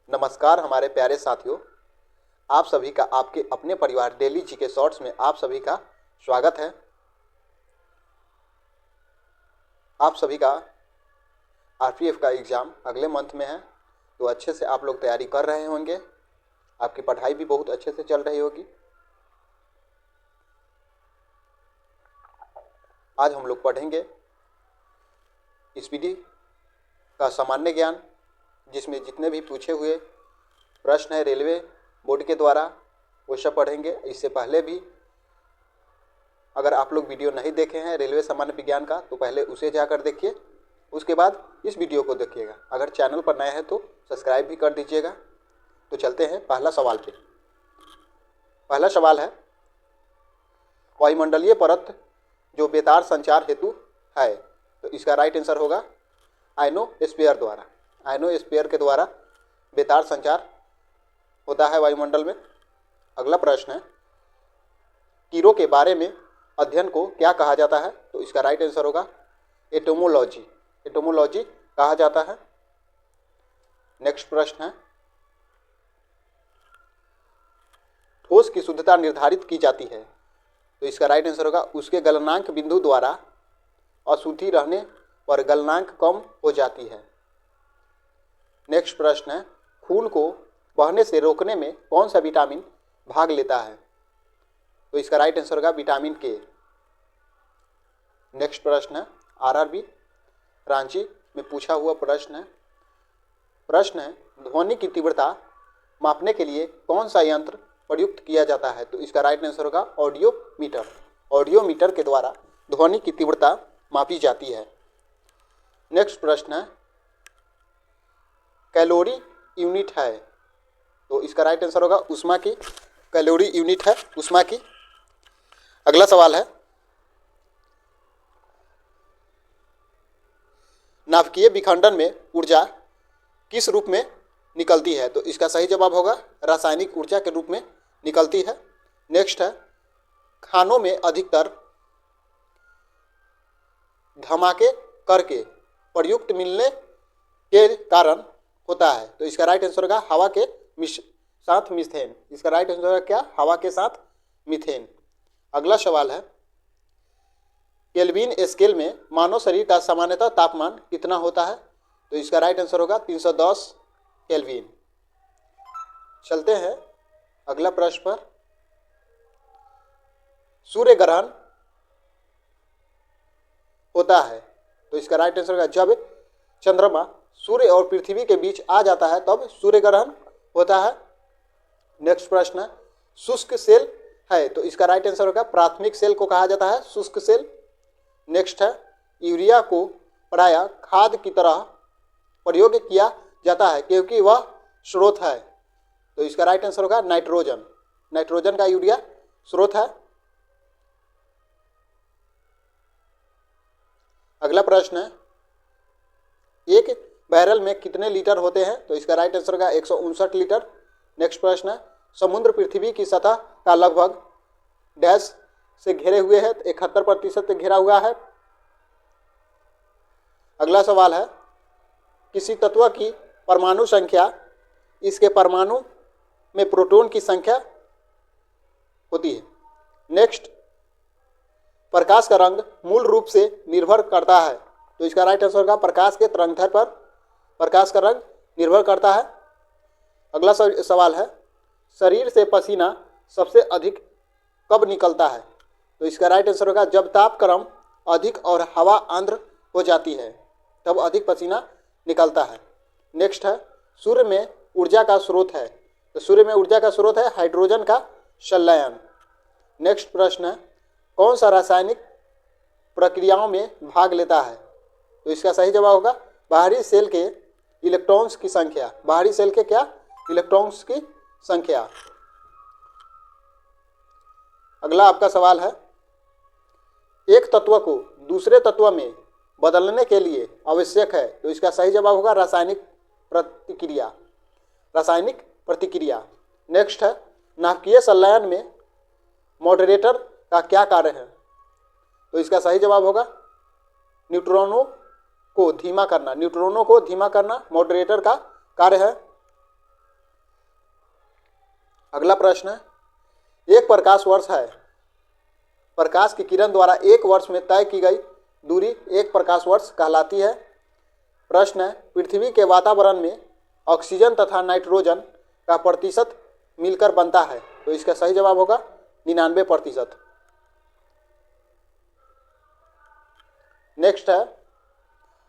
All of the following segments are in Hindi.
नमस्कार हमारे प्यारे साथियों, आप सभी का आपके अपने परिवार डेली जीके शॉर्ट्स में आप सभी का स्वागत है। आप सभी का आरपीएफ का एग्ज़ाम अगले मंथ में है, तो अच्छे से आप लोग तैयारी कर रहे होंगे। आपकी पढ़ाई भी बहुत अच्छे से चल रही होगी। आज हम लोग पढ़ेंगे स्पीडी का सामान्य ज्ञान, जिसमें जितने भी पूछे हुए प्रश्न है रेलवे बोर्ड के द्वारा वो सब पढ़ेंगे। इससे पहले भी अगर आप लोग वीडियो नहीं देखे हैं रेलवे सामान्य विज्ञान का, तो पहले उसे जाकर देखिए, उसके बाद इस वीडियो को देखिएगा। अगर चैनल पर नए हैं तो सब्सक्राइब भी कर दीजिएगा। तो चलते हैं पहला सवाल पे। पहला सवाल है, वायुमंडलीय परत जो बेतार संचार हेतु है, तो इसका राइट आंसर होगा आयनोस्फीयर द्वारा। आयनोस्फीयर के द्वारा बेतार संचार होता है वायुमंडल में। अगला प्रश्न है, कीड़ों के बारे में अध्ययन को क्या कहा जाता है, तो इसका राइट आंसर होगा एटोमोलॉजी। एटोमोलॉजी कहा जाता है। नेक्स्ट प्रश्न है, ठोस की शुद्धता निर्धारित की जाती है, तो इसका राइट आंसर होगा उसके गलनांक बिंदु द्वारा अशुद्धि रहने पर गलनांक कम हो जाती है। नेक्स्ट प्रश्न है, खून को बहने से रोकने में कौन सा विटामिन भाग लेता है, तो इसका राइट आंसर होगा विटामिन के। नेक्स्ट प्रश्न है, आरआरबी रांची में पूछा हुआ प्रश्न है ध्वनि की तीव्रता मापने के लिए कौन सा यंत्र प्रयुक्त किया जाता है, तो इसका राइट आंसर होगा ऑडियोमीटर। ऑडियोमीटर के द्वारा ध्वनि की तीव्रता मापी जाती है। नेक्स्ट प्रश्न है, कैलोरी यूनिट है, तो इसका राइट आंसर होगा ऊष्मा की। कैलोरी यूनिट है ऊष्मा की। अगला सवाल है, नाभिकीय विखंडन में ऊर्जा किस रूप में निकलती है, तो इसका सही जवाब होगा रासायनिक ऊर्जा के रूप में निकलती है। नेक्स्ट है, खानों में अधिकतर धमाके करके प्रयुक्त मिलने के कारण होता है, तो इसका राइट आंसर होगा हवा के साथ मीथेन। इसका राइट आंसर होगा क्या, हवा के साथ मीथेन। अगला सवाल है, केल्विन स्केल में मानव शरीर का सामान्यतः तापमान कितना होता है, तो इसका राइट आंसर होगा 310 केल्विन। चलते हैं अगला प्रश्न पर। सूर्य ग्रहण होता है, तो इसका राइट आंसर होगा जब चंद्रमा सूर्य और पृथ्वी के बीच आ जाता है तब सूर्य ग्रहण होता है। नेक्स्ट प्रश्न है, शुष्क सेल है, तो इसका राइट आंसर होगा प्राथमिक सेल को कहा जाता है शुष्क सेल। नेक्स्ट है, यूरिया को प्रायः खाद की तरह प्रयोग किया जाता है क्योंकि वह स्रोत है, तो इसका राइट आंसर होगा नाइट्रोजन। नाइट्रोजन का यूरिया स्रोत है। अगला प्रश्न है, एक बैरल में कितने लीटर होते हैं, तो इसका राइट आंसर होगा 159 लीटर। नेक्स्ट प्रश्न है, समुद्र पृथ्वी की सतह का लगभग डैश से घेरे हुए है, 71% से घेरा हुआ है। अगला सवाल है, किसी तत्व की परमाणु संख्या इसके परमाणु में प्रोटॉन की संख्या होती है। नेक्स्ट, प्रकाश का रंग मूल रूप से निर्भर करता है, तो इसका राइट आंसर होगा प्रकाश के तरंगदैर्घ्य पर प्रकाश का रंग निर्भर करता है। अगला सवाल है, शरीर से पसीना सबसे अधिक कब निकलता है, तो इसका राइट आंसर होगा जब तापक्रम अधिक और हवा आर्द्र हो जाती है तब अधिक पसीना निकलता है। नेक्स्ट है, सूर्य में ऊर्जा का स्रोत है, तो सूर्य में ऊर्जा का स्रोत है हाइड्रोजन का संलयन। नेक्स्ट प्रश्न है, कौन सा रासायनिक प्रक्रियाओं में भाग लेता है, तो इसका सही जवाब होगा बाहरी सेल के इलेक्ट्रॉन्स की संख्या। बाहरी सेल के क्या, इलेक्ट्रॉन्स की संख्या। अगला आपका सवाल है, एक तत्व को दूसरे तत्व में बदलने के लिए आवश्यक है, तो इसका सही जवाब होगा रासायनिक प्रतिक्रिया। रासायनिक प्रतिक्रिया। नेक्स्ट है, नाभिकीय संलयन में मॉडरेटर का क्या कार्य है, तो इसका सही जवाब होगा न्यूट्रॉनों को धीमा करना। न्यूट्रॉनों को धीमा करना मॉडरेटर का कार्य है। अगला प्रश्न है, एक प्रकाश वर्ष है। प्रकाश की किरण द्वारा एक वर्ष में तय की गई दूरी एक प्रकाश वर्ष कहलाती है। प्रश्न है, पृथ्वी के वातावरण में ऑक्सीजन तथा नाइट्रोजन का प्रतिशत मिलकर बनता है, तो इसका सही जवाब होगा 99%। नेक्स्ट है,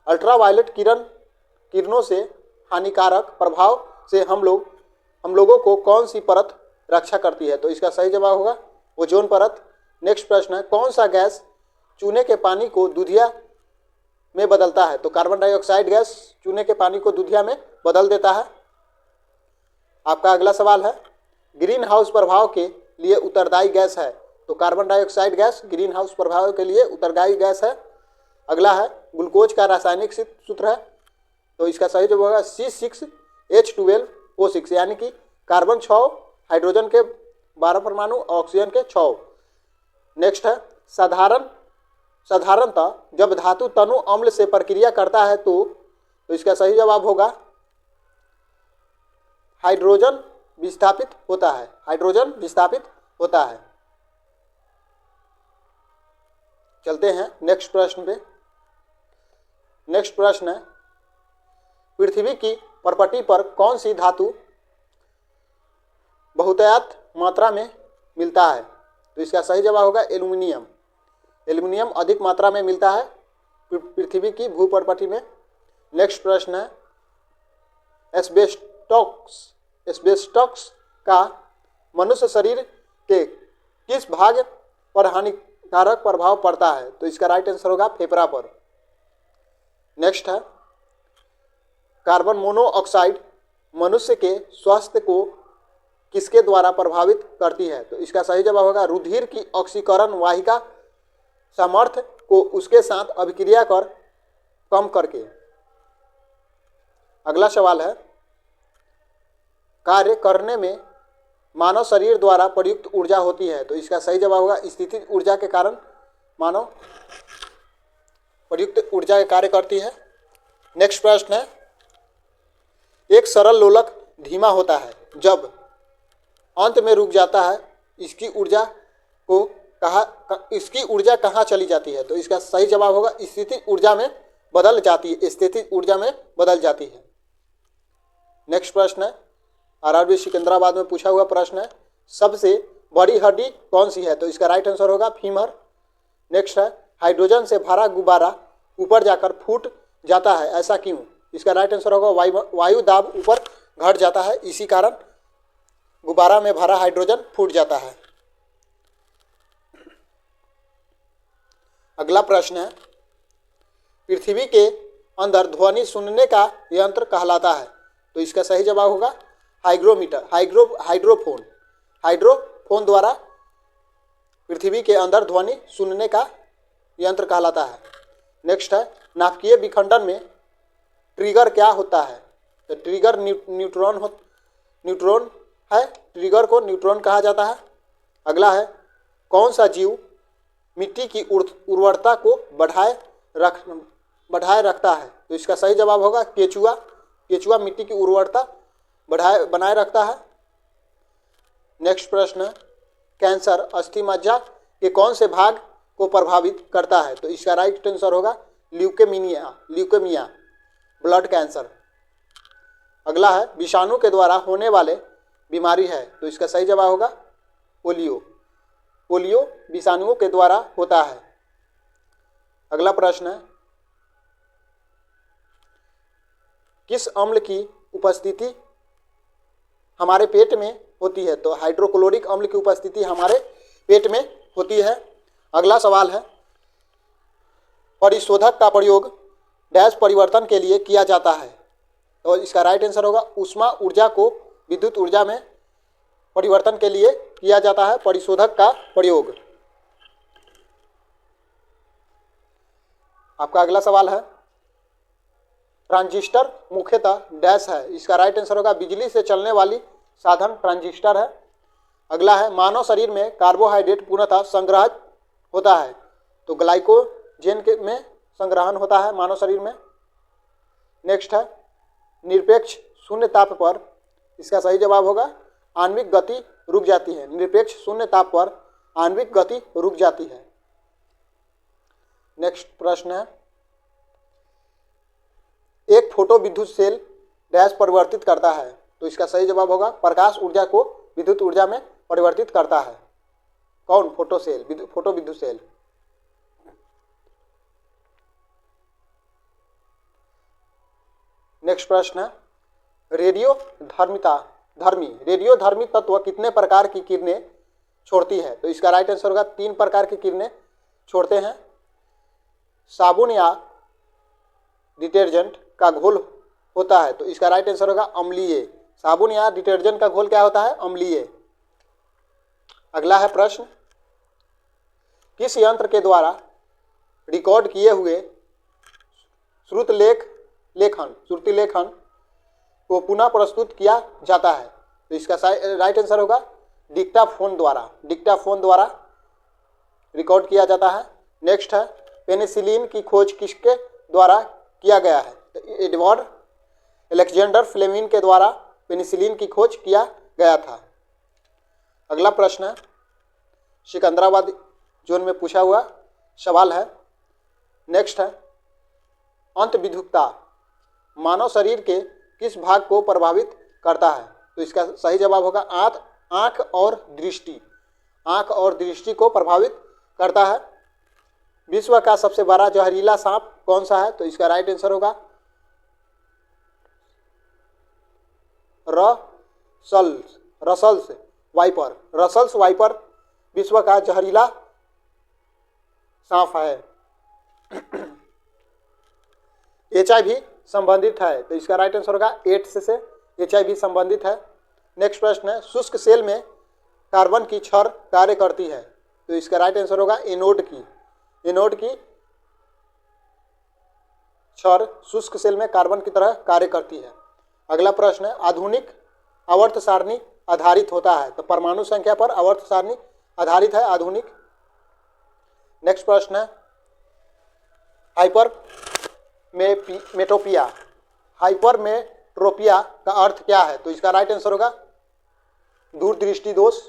अल्ट्रावायलेट किरणों से हानिकारक प्रभाव से हम लोगों को कौन सी परत रक्षा करती है, तो इसका सही जवाब होगा ओजोन परत। नेक्स्ट प्रश्न है, कौन सा गैस चूने के पानी को दूधिया में बदलता है, तो कार्बन डाइऑक्साइड गैस चूने के पानी को दूधिया में बदल देता है। आपका अगला सवाल है, ग्रीन हाउस प्रभाव के लिए उत्तरदायी गैस है, तो carbon dioxide gas green house प्रभाव के लिए उत्तरदायी गैस है। अगला है, ग्लूकोज का रासायनिक सूत्र है, तो इसका सही जवाब होगा C6H12O6, यानी कि कार्बन 6, हाइड्रोजन के 12 परमाणु, ऑक्सीजन के 6। नेक्स्ट है, साधारणतः जब धातु तनु अम्ल से प्रक्रिया करता है तो इसका सही जवाब होगा हाइड्रोजन विस्थापित होता है। हाइड्रोजन विस्थापित होता है। चलते हैं नेक्स्ट प्रश्न पे। नेक्स्ट प्रश्न है, पृथ्वी की परपटी पर कौन सी धातु बहुतायत मात्रा में मिलता है, तो इसका सही जवाब होगा एल्युमिनियम। एल्युमिनियम अधिक मात्रा में मिलता है पृथ्वी की भूपरपटी में। नेक्स्ट प्रश्न है, एस्बेस्टॉस का मनुष्य शरीर के किस भाग पर हानिकारक प्रभाव पड़ता है, तो इसका राइट आंसर होगा फेफड़ा पर। नेक्स्ट है, कार्बन मोनोऑक्साइड मनुष्य के स्वास्थ्य को किसके द्वारा प्रभावित करती है, तो इसका सही जवाब होगा रुधिर की ऑक्सीकरण वाहिका सामर्थ्य को उसके साथ अभिक्रिया कर कम करके। अगला सवाल है, कार्य करने में मानव शरीर द्वारा प्रयुक्त ऊर्जा होती है, तो इसका सही जवाब होगा स्थितिज ऊर्जा के कारण मानव प्रयुक्त ऊर्जा के कार्य करती है। नेक्स्ट प्रश्न है, एक सरल लोलक धीमा होता है जब अंत में रुक जाता है, इसकी ऊर्जा कहाँ चली जाती है, तो इसका सही जवाब होगा स्थितिज ऊर्जा में बदल जाती है। स्थितिज ऊर्जा में बदल जाती है। नेक्स्ट प्रश्न है, आरआरबी सिकंदराबाद में पूछा हुआ प्रश्न है, सबसे बड़ी हड्डी कौन सी है, तो इसका राइट आंसर होगा फीमर। नेक्स्ट है, हाइड्रोजन से भरा गुब्बारा ऊपर जाकर फूट जाता है, ऐसा क्यों, इसका राइट आंसर होगा वायु दाब ऊपर घट जाता है, इसी कारण गुब्बारा में भरा हाइड्रोजन फूट जाता है। अगला प्रश्न है, पृथ्वी के अंदर ध्वनि सुनने का यंत्र कहलाता है, तो इसका सही जवाब होगा हाइग्रोमीटर। हाइड्रोफोन द्वारा पृथ्वी के अंदर ध्वनि सुनने का यंत्र कहलाता है। नेक्स्ट है, नाभिकीय विखंडन में ट्रिगर क्या होता है, तो ट्रिगर न्यूट्रॉन है, ट्रिगर को न्यूट्रॉन कहा जाता है। अगला है, कौन सा जीव मिट्टी की उर्वरता को बढ़ाए रखता है, तो इसका सही जवाब होगा केचुआ। केचुआ मिट्टी की उर्वरता बनाए रखता है। नेक्स्ट प्रश्न, कैंसर अस्थि मज्जा के कौन से भाग को प्रभावित करता है, तो इसका राइट आंसर होगा ल्यूकेमिया ब्लड कैंसर। अगला है, विषाणु के द्वारा होने वाले बीमारी है, तो इसका सही जवाब होगा पोलियो। पोलियो विषाणुओं के द्वारा होता है। अगला प्रश्न है, किस अम्ल की उपस्थिति हमारे पेट में होती है, तो हाइड्रोक्लोरिक अम्ल की उपस्थिति हमारे पेट में होती है। अगला सवाल है, परिशोधक का प्रयोग डैश परिवर्तन के लिए किया जाता है, तो इसका राइट आंसर होगा ऊष्मा ऊर्जा को विद्युत ऊर्जा में परिवर्तन के लिए किया जाता है परिशोधक का प्रयोग। आपका अगला सवाल है, ट्रांजिस्टर मुख्यतः डैश है, इसका राइट आंसर होगा बिजली से चलने वाली साधन ट्रांजिस्टर है। अगला है, मानव शरीर में कार्बोहाइड्रेट पूर्णतः संग्रहित होता है, तो ग्लाइकोजेन के में संग्रहण होता है मानव शरीर में। नेक्स्ट है, निरपेक्ष शून्य ताप पर, इसका सही जवाब होगा आणविक गति रुक जाती है। निरपेक्ष शून्य ताप पर आणविक गति रुक जाती है। नेक्स्ट प्रश्न है, एक फोटो विद्युत सेल डैश परिवर्तित करता है। तो इसका सही जवाब होगा प्रकाश ऊर्जा को विद्युत ऊर्जा में परिवर्तित करता है। कौन? फोटो विद्युत सेल। नेक्स्ट प्रश्न है, रेडियोधर्मी तत्व कितने प्रकार की किरणें छोड़ती है? तो इसका राइट आंसर होगा 3 प्रकार की किरणें छोड़ते हैं। साबुन या डिटर्जेंट का घोल होता है। तो इसका राइट आंसर होगा अम्लीय। साबुन या डिटर्जेंट का घोल क्या होता है? अम्लीय। अगला है प्रश्न, किस यंत्र के द्वारा रिकॉर्ड किए हुए श्रुति लेखन को पुनः प्रस्तुत किया जाता है? तो इसका राइट आंसर होगा डिक्टाफोन द्वारा रिकॉर्ड किया जाता है। नेक्स्ट है, पेनिसिलिन की खोज किसके द्वारा किया गया है? तो एडवर्ड अलेक्जेंडर फ्लेमिंग के द्वारा पेनिसिलिन की खोज किया गया था। अगला प्रश्न है, सिकंदराबाद जोन में पूछा हुआ सवाल है। नेक्स्ट है, अंतविद्युक्ता मानव शरीर के किस भाग को प्रभावित करता है? तो इसका सही जवाब होगा आँख और दृष्टि को प्रभावित करता है। विश्व का सबसे बड़ा जहरीला सांप कौन सा है? तो इसका राइट आंसर होगा रसल्स वाइपर विश्व का जहरीला सांप है। HIV संबंधित है। तो इसका राइट आंसर होगा एड्स से HIV संबंधित है। नेक्स्ट प्रश्न है, शुष्क सेल में कार्बन की छड़ कार्य करती है। तो इसका राइट आंसर होगा एनोड की छड़ शुष्क सेल में कार्बन की तरह कार्य करती है। अगला प्रश्न है, आधुनिक आवर्त सारणी आधारित होता है। तो परमाणु संख्या पर आवर्त सारणी आधारित है आधुनिक। नेक्स्ट प्रश्न है, हाइपरमेट्रोपिया का अर्थ क्या है? तो इसका राइट आंसर होगा दूरदृष्टि दोष।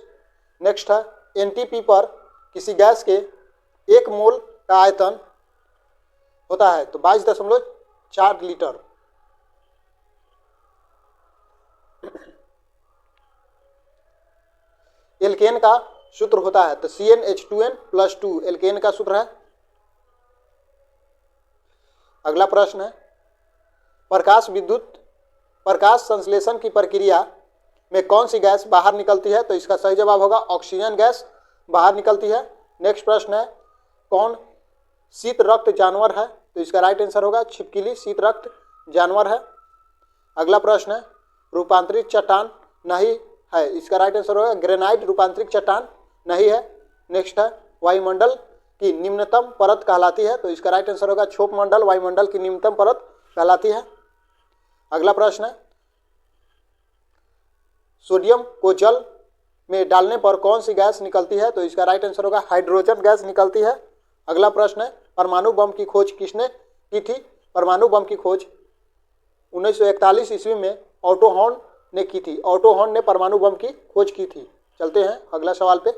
नेक्स्ट है, NTP पर किसी गैस के 1 मोल का आयतन होता है। तो 22.4 लीटर। एल्केन का सूत्र होता है। तो CnH2n+2 एल्केन का सूत्र है। अगला प्रश्न है, प्रकाश संश्लेषण की प्रक्रिया में कौन सी गैस बाहर निकलती है? तो इसका सही जवाब होगा ऑक्सीजन गैस बाहर निकलती है। नेक्स्ट प्रश्न है, कौन शीत रक्त जानवर है? तो इसका राइट आंसर होगा छिपकली शीत रक्त जानवर है। अगला प्रश्न है, रूपांतरित चट्टान नहीं है। इसका राइट आंसर होगा ग्रेनाइट रूपांतरित चट्टान नहीं है। नेक्स्ट है, वायुमंडल की निम्नतम परत कहलाती है। तो इसका राइट आंसर होगा क्षोभ मंडल वायुमंडल की निम्नतम परत कहलाती है। अगला प्रश्न है, सोडियम को जल में डालने पर कौन सी गैस निकलती है? तो इसका राइट आंसर होगा हाइड्रोजन गैस निकलती है। अगला प्रश्न है, परमाणु बम की खोज किसने की थी? परमाणु बम की खोज 1941 ईस्वी में ऑटो हॉर्न ने की थी। ऑटो हॉर्न ने परमाणु बम की खोज की थी। चलते हैं अगला सवाल पे।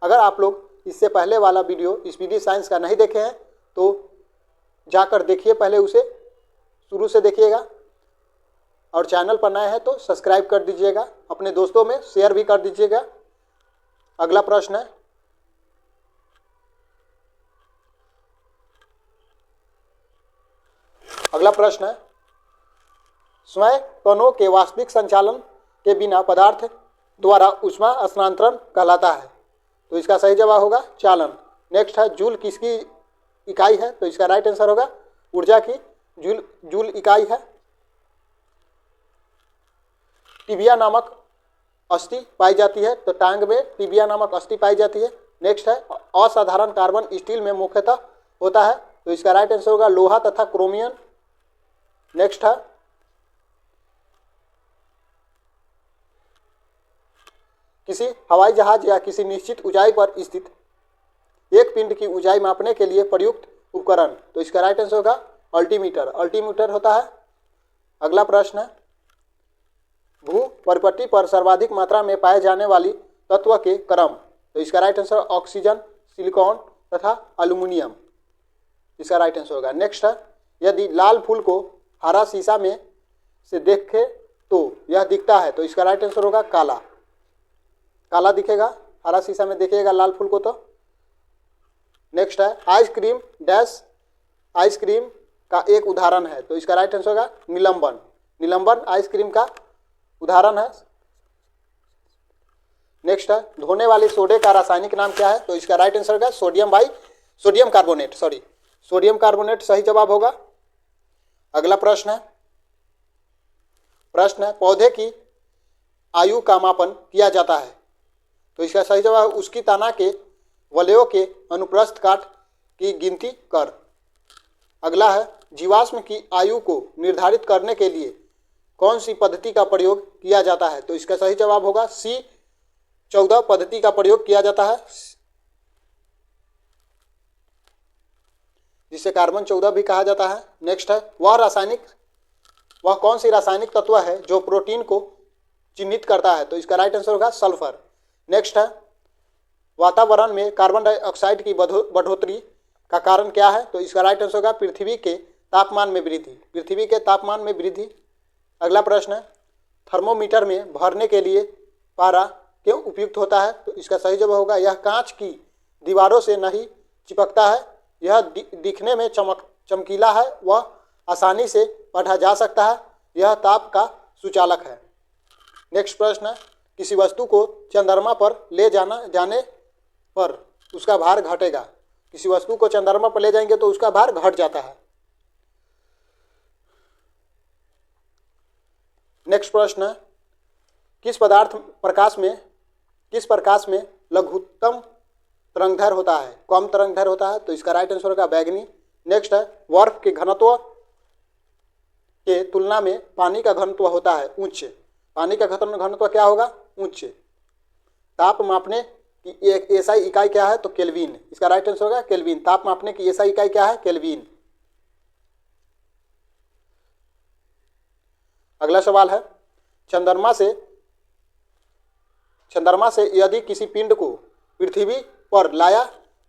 अगर आप लोग इससे पहले वाला वीडियो स्पीडी साइंस का नहीं देखे हैं तो जाकर देखिए, पहले उसे शुरू से देखिएगा। और चैनल पर नए हैं तो सब्सक्राइब कर दीजिएगा, अपने दोस्तों में शेयर भी कर दीजिएगा। अगला प्रश्न है, स्वयं कणों के वास्तविक संचालन के बिना पदार्थ द्वारा ऊष्मा स्थानांतरण कहलाता है। तो इसका सही जवाब होगा चालन। नेक्स्ट है, जूल किसकी इकाई है? तो इसका राइट आंसर होगा ऊर्जा की जूल इकाई है। टिबिया नामक अस्थि पाई जाती है। तो टांग में टिबिया नामक अस्थि पाई जाती है। नेक्स्ट है, असाधारण कार्बन स्टील में मुख्यतः होता है। तो इसका राइट आंसर होगा लोहा तथा क्रोमियम। नेक्स्ट है, किसी हवाई जहाज या किसी निश्चित ऊंचाई पर स्थित एक पिंड की ऊंचाई मापने के लिए प्रयुक्त उपकरण। तो इसका राइट आंसर होगा अल्टीमीटर होता है। अगला प्रश्न है, भू परिपट्टी पर सर्वाधिक मात्रा में पाए जाने वाली तत्व के क्रम। तो इसका राइट आंसर ऑक्सीजन, सिलिकॉन तथा एल्यूमिनियम इसका राइट आंसर होगा। नेक्स्ट है, यदि लाल फूल को हरा शीशा में से देखे तो यह दिखता है। तो इसका राइट आंसर होगा काला। काला दिखेगा हरा शीशा में देखिएगा लाल फूल को। तो नेक्स्ट है, आइसक्रीम डैश आइसक्रीम का एक उदाहरण है। तो इसका राइट आंसर होगा निलंबन। निलंबन आइसक्रीम का उदाहरण है। नेक्स्ट है, धोने वाले सोडे का रासायनिक नाम क्या है। तो इसका राइट आंसर होगा सोडियम कार्बोनेट। सोडियम कार्बोनेट सही जवाब होगा। अगला प्रश्न है, पौधे की आयु का मापन किया जाता है। तो इसका सही जवाब उसकी तना के वलयों के अनुप्रस्थ काट की गिनती कर। अगला है, जीवाश्म की आयु को निर्धारित करने के लिए कौन सी पद्धति का प्रयोग किया जाता है। तो इसका सही जवाब होगा C14 पद्धति का प्रयोग किया जाता है, जिसे कार्बन 14 भी कहा जाता है। नेक्स्ट है, वह कौन सी रासायनिक तत्व है जो प्रोटीन को चिन्हित करता है। तो इसका राइट आंसर होगा सल्फर। नेक्स्ट है, वातावरण में कार्बन डाइऑक्साइड की बढ़ोतरी का कारण क्या है। तो इसका राइट आंसर होगा पृथ्वी के तापमान में वृद्धि। अगला प्रश्न है, थर्मोमीटर में भरने के लिए पारा क्यों उपयुक्त होता है। तो इसका सही जवाब होगा यह कांच की दीवारों से नहीं चिपकता है, यह दिखने में चमकीला है, वह आसानी से पढ़ा जा सकता है, यह ताप का सुचालक है। नेक्स्ट प्रश्न है, किसी वस्तु को चंद्रमा पर ले जाने पर उसका भार घटेगा। किसी वस्तु को चंद्रमा पर ले जाएंगे तो उसका भार घट जाता है। नेक्स्ट प्रश्न है, किस प्रकाश में लघुत्तम तरंगदैर्घ्य होता है, कम तरंगदैर्घ्य होता है। तो इसका राइट आंसर होगा बैगनी। नेक्स्ट है, बर्फ के घनत्व के तुलना में पानी का घनत्व होता है उच्च। पानी का घनत्व क्या होगा, उच्च। ताप मापने की एक एसआई इकाई क्या है। तो केल्विन। इसका राइट आंसर होगा केल्विन। ताप मापने की एसआई इकाई क्या है, केल्विन। अगला सवाल है, चंद्रमा से यदि किसी पिंड को पृथ्वी पर लाया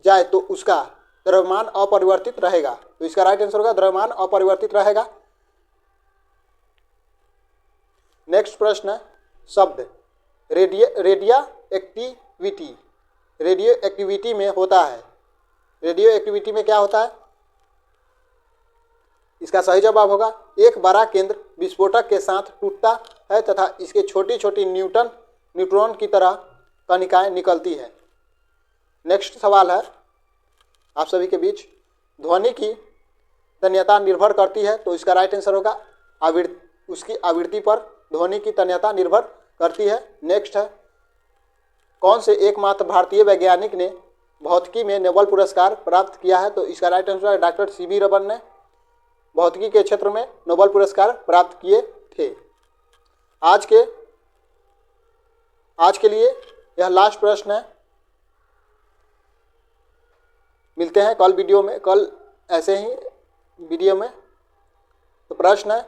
जाए तो उसका द्रव्यमान अपरिवर्तित रहेगा। तो इसका राइट आंसर होगा द्रव्यमान अपरिवर्तित रहेगा। नेक्स्ट प्रश्न है, शब्द रेडियो एक्टिविटी में होता है। रेडियो एक्टिविटी में क्या होता है। इसका सही जवाब होगा एक बड़ा केंद्र विस्फोटक के साथ टूटता है तथा इसके छोटी छोटी न्यूट्रॉन की तरह कणिकाएं निकलती है। नेक्स्ट सवाल है आप सभी के बीच, ध्वनि की तन्यता निर्भर करती है। तो इसका राइट आंसर होगा उसकी आवृत्ति पर ध्वनि की तन्यता निर्भर करती है। नेक्स्ट है, कौन से एकमात्र भारतीय वैज्ञानिक ने भौतिकी में नोबेल पुरस्कार प्राप्त किया है। तो इसका राइट आंसर है डॉक्टर सीवी रमन ने भौतिकी के क्षेत्र में नोबेल पुरस्कार प्राप्त किए थे। आज के लिए यह लास्ट प्रश्न है। मिलते हैं कल वीडियो में, कल ऐसे ही वीडियो में। तो प्रश्न है,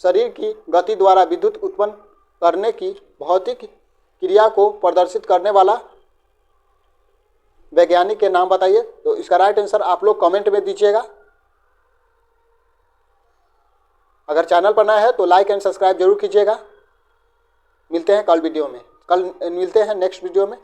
शरीर की गति द्वारा विद्युत उत्पन्न करने की भौतिक क्रिया को प्रदर्शित करने वाला वैज्ञानिक के नाम बताइए। तो इसका राइट आंसर आप लोग कमेंट में दीजिएगा। अगर चैनल पर नया है तो लाइक एंड सब्सक्राइब जरूर कीजिएगा। मिलते हैं कल वीडियो में, कल मिलते हैं नेक्स्ट वीडियो में।